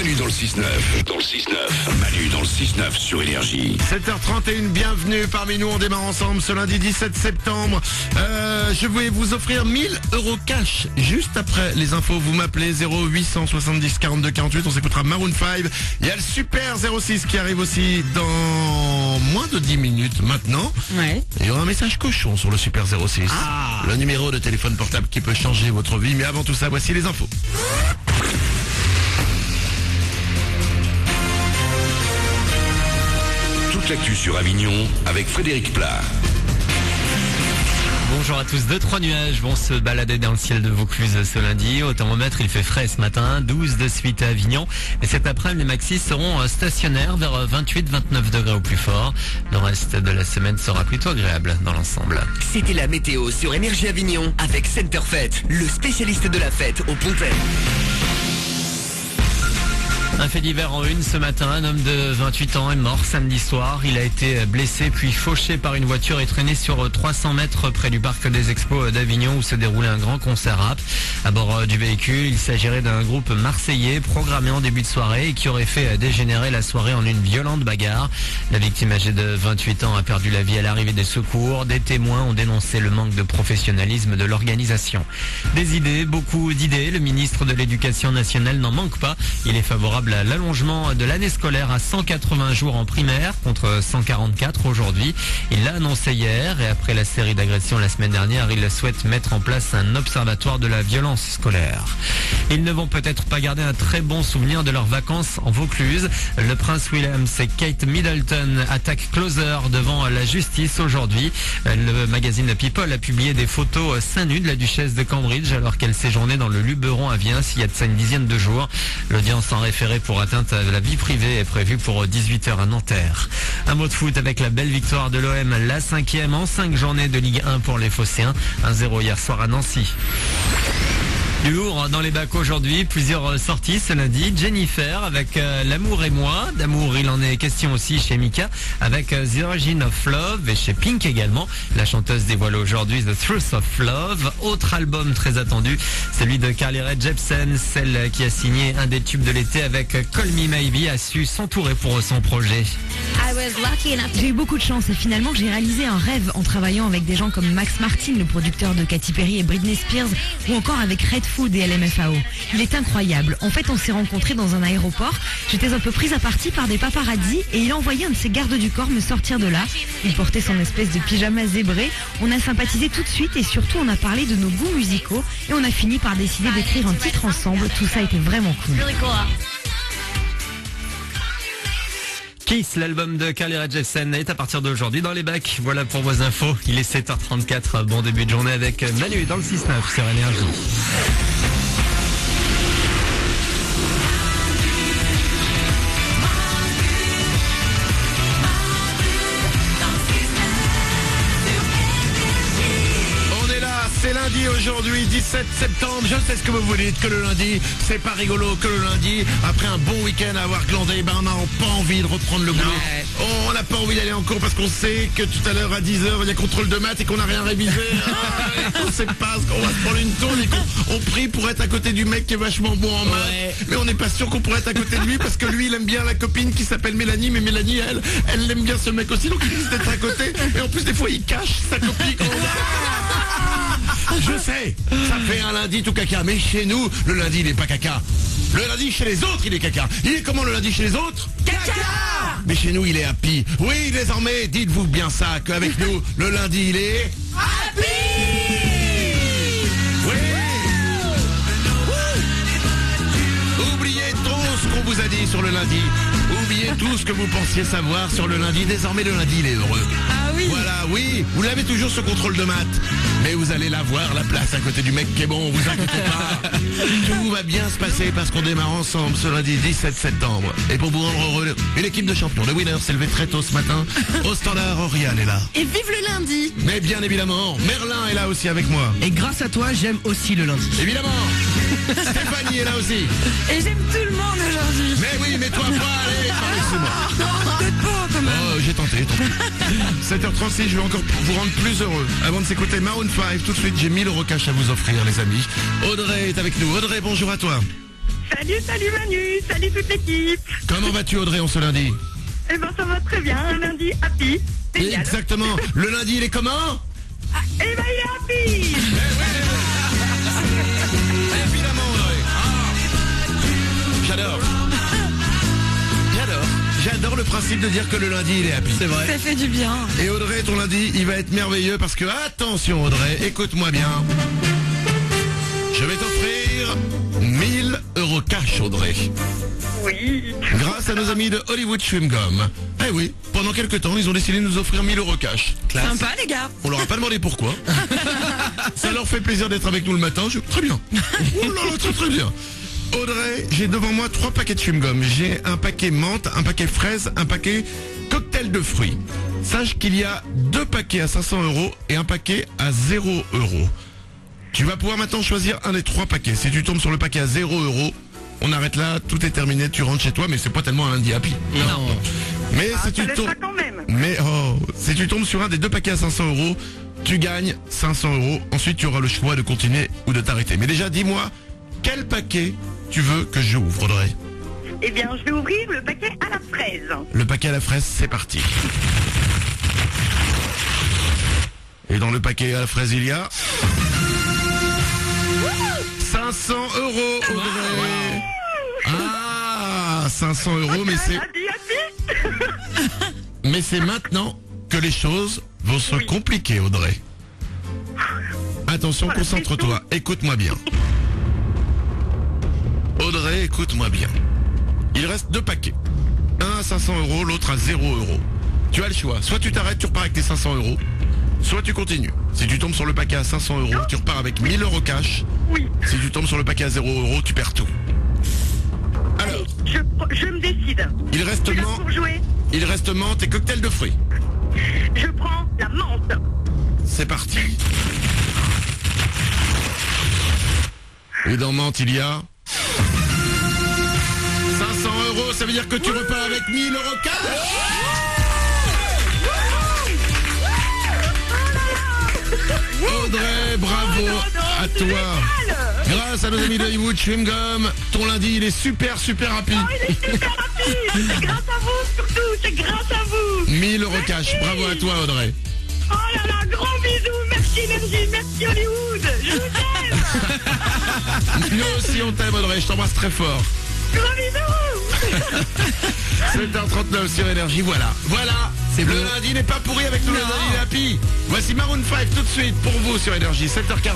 Manu dans le 6-9. Dans le 6-9. Manu dans le 6-9 sur Énergie. 7h31, bienvenue parmi nous. On démarre ensemble ce lundi 17 septembre. Je vais vous offrir 1000 € cash. Juste après les infos, vous m'appelez 0870 42 48. On s'écoutera Maroon 5. Il y a le Super 06 qui arrive aussi dans moins de 10 minutes maintenant. Ouais. Et il y aura un message cochon sur le Super 06. Le numéro de téléphone portable qui peut changer votre vie. Mais avant tout ça, voici les infos. Toute l'actu sur Avignon avec Frédéric Plat. Bonjour à tous, 2-3 nuages vont se balader dans le ciel de Vaucluse ce lundi. Au thermomètre, il fait frais ce matin, 12 de suite à Avignon. Et cet après-midi, les maxis seront stationnaires vers 28-29 degrés au plus fort. Le reste de la semaine sera plutôt agréable dans l'ensemble. C'était la météo sur Énergie Avignon avec Center Fête, le spécialiste de la fête au Pontet. Un fait divers en une ce matin, un homme de 28 ans est mort samedi soir. Il a été blessé puis fauché par une voiture et traîné sur 300 mètres près du parc des Expos d'Avignon où se déroulait un grand concert rap. À bord du véhicule, il s'agirait d'un groupe marseillais programmé en début de soirée et qui aurait fait dégénérer la soirée en une violente bagarre. La victime âgée de 28 ans a perdu la vie à l'arrivée des secours. Des témoins ont dénoncé le manque de professionnalisme de l'organisation. Des idées, beaucoup d'idées. Le ministre de l'Éducation nationale n'en manque pas. Il est favorable à l'allongement de l'année scolaire à 180 jours en primaire contre 144 aujourd'hui. Il l'a annoncé hier et après la série d'agressions la semaine dernière, il souhaite mettre en place un observatoire de la violence scolaire. Ils ne vont peut-être pas garder un très bon souvenir de leurs vacances en Vaucluse. Le prince William et Kate Middleton attaquent Closer devant la justice aujourd'hui. Le magazine People a publié des photos seins nus de la duchesse de Cambridge alors qu'elle séjournait dans le Luberon à Viens il y a de ça une dizaine de jours. L'audience en référé pour atteinte à la vie privée est prévue pour 18h à Nanterre. Un mot de foot avec la belle victoire de l'OM, la 5e en 5 journées de Ligue 1 pour les Phocéens. 1-0 hier soir à Nancy. Du lourd dans les bacs aujourd'hui, plusieurs sorties ce lundi. Jennifer avec L'amour et moi. D'amour, il en est question aussi chez Mika avec The Origin of Love et chez Pink également. La chanteuse dévoile aujourd'hui The Truth of Love. Autre album très attendu, celui de Carly Rae Jepsen, celle qui a signé un des tubes de l'été avec Call Me Maybe, a su s'entourer pour son projet. J'ai eu beaucoup de chance et finalement j'ai réalisé un rêve en travaillant avec des gens comme Max Martin, le producteur de Katy Perry et Britney Spears, ou encore avec Redfood et LMFAO. Il est incroyable. En fait, on s'est rencontrés dans un aéroport. J'étais un peu prise à partie par des paparazzis et il a envoyé un de ses gardes du corps me sortir de là. Il portait son espèce de pyjama zébré. On a sympathisé tout de suite et surtout on a parlé de nos goûts musicaux et on a fini par décider d'écrire un titre ensemble. Tout ça était vraiment cool. Kiss, l'album de Carly Rae Jepsen est à partir d'aujourd'hui dans les bacs. Voilà pour vos infos. Il est 7h34. Bon début de journée avec Manu dans le 6-9 sur Énergie. C'est lundi aujourd'hui, 17 septembre. Je sais ce que vous vous dites, que le lundi, c'est pas rigolo, que le lundi, après un bon week-end à avoir glandé, on n'a pas envie de reprendre le boulot. On n'a pas envie d'aller en cours parce qu'on sait que tout à l'heure à 10h, il y a contrôle de maths et qu'on n'a rien révisé. On sait pas ce qu'on va se prendre une tourne et qu'on prie pour être à côté du mec qui est vachement bon en maths. Mais on n'est pas sûr qu'on pourrait être à côté de lui parce que lui, il aime bien la copine qui s'appelle Mélanie, mais Mélanie, elle aime bien ce mec aussi, donc il risque d'être à côté. Et en plus, des fois, il cache sa copine. Je sais, ça fait un lundi tout caca, mais chez nous, le lundi il n'est pas caca. Le lundi chez les autres il est caca. Il est comment le lundi chez les autres? Caca. Mais chez nous il est happy. Oui, désormais, dites-vous bien ça, qu'avec nous, le lundi il est... happy. Oui. Oubliez tout ce qu'on vous a dit sur le lundi. Oubliez tout ce que vous pensiez savoir sur le lundi. Désormais le lundi il est heureux. Ah oui. Voilà, oui, vous l'avez toujours ce contrôle de maths. Mais vous allez l'avoir, la place à côté du mec qui est bon, vous inquiétez pas. Tout va bien se passer parce qu'on démarre ensemble ce lundi 17 septembre. Et pour vous rendre heureux, une équipe de champions, le winner, s'est levée très tôt ce matin. Au standard, Oriane est là. Et vive le lundi. Mais bien évidemment, Merlin est là aussi avec moi. Et grâce à toi, j'aime aussi le lundi. Évidemment. Stéphanie est là aussi. Et j'aime tout le monde aujourd'hui. Mais oui, mais toi pas, allez, laissez-moi. Non, peut-être pas quand même. Oh, j'ai tenté, tant pis. 7h36, je vais encore vous rendre plus heureux. Avant de s'écouter Maroon 5, tout de suite, j'ai 1000 € cash à vous offrir, les amis. Audrey est avec nous. Audrey, bonjour à toi. Salut Manu, salut toute l'équipe. Comment vas-tu Audrey en ce lundi? Eh ben ça va très bien, un lundi happy. Génial. Exactement. Le lundi il est comment? Eh ben il est happy. Évidemment Audrey. J'adore. J'adore le principe de dire que le lundi il est happy. C'est vrai. Ça fait du bien. Et Audrey, ton lundi, il va être merveilleux parce que, attention Audrey, écoute-moi bien. Je vais t'offrir 1000 € cash Audrey. Oui. Grâce à nos amis de Hollywood Chewing Gum. Eh oui, pendant quelques temps, ils ont décidé de nous offrir 1000 € cash. Sympa les gars. On leur a pas demandé pourquoi. Ça leur fait plaisir d'être avec nous le matin. Très bien. Oh là là, très bien. Audrey, j'ai devant moi 3 paquets de chewing-gum. J'ai un paquet menthe, un paquet fraise, un paquet cocktail de fruits. Sache qu'il y a 2 paquets à 500 € et un paquet à 0 €. Tu vas pouvoir maintenant choisir un des 3 paquets. Si tu tombes sur le paquet à 0 €, on arrête là, tout est terminé, tu rentres chez toi, mais c'est pas tellement un lundi happy. Non. Mais si tu Ça tombes... laissera quand même. Mais si tu tombes sur un des 2 paquets à 500 €, tu gagnes 500 €. Ensuite, tu auras le choix de continuer ou de t'arrêter. Mais déjà, dis-moi, quel paquet tu veux que j'ouvre, Audrey? Eh bien je vais ouvrir le paquet à la fraise. Le paquet à la fraise, c'est parti. Et dans le paquet à la fraise, il y a 500 €, Audrey. Ah, 500 €, mais c'est... Happy. Mais c'est maintenant que les choses vont se compliquer, Audrey. Attention, concentre-toi, écoute-moi bien. Audrey, écoute-moi bien. Il reste 2 paquets. Un à 500 €, l'autre à 0 €. Tu as le choix, soit tu t'arrêtes, tu repars avec tes 500 €, soit tu continues. Si tu tombes sur le paquet à 500 €, tu repars avec 1000 € cash. Oui. Si tu tombes sur le paquet à 0 €, tu perds tout. Alors, Je me décide. il reste Tu es là menthe, pour jouer. et cocktail de fruits. Je prends la menthe. C'est parti. Et dans menthe, il y a 500 €, ça veut dire que tu repars avec 1000 € cash. Audrey, bravo à toi. Grâce à nos amis de Hollywood Chewing Gum, ton lundi il est super rapide. Il est super rapide. C'est grâce à vous surtout. C'est grâce à vous. 1000 € cash, bravo à toi Audrey. Oh là là, gros bisous. Merci Énergie. Merci Hollywood. Je vous aime. Nous aussi on t'aime Audrey, je t'embrasse très fort. Gros bisous. 7h39 sur Énergie, voilà. C'est Le beau. lundi n'est pas pourri avec nous, le lundi il est happy. Voici Maroon 5 tout de suite pour vous sur Énergie, 7h40.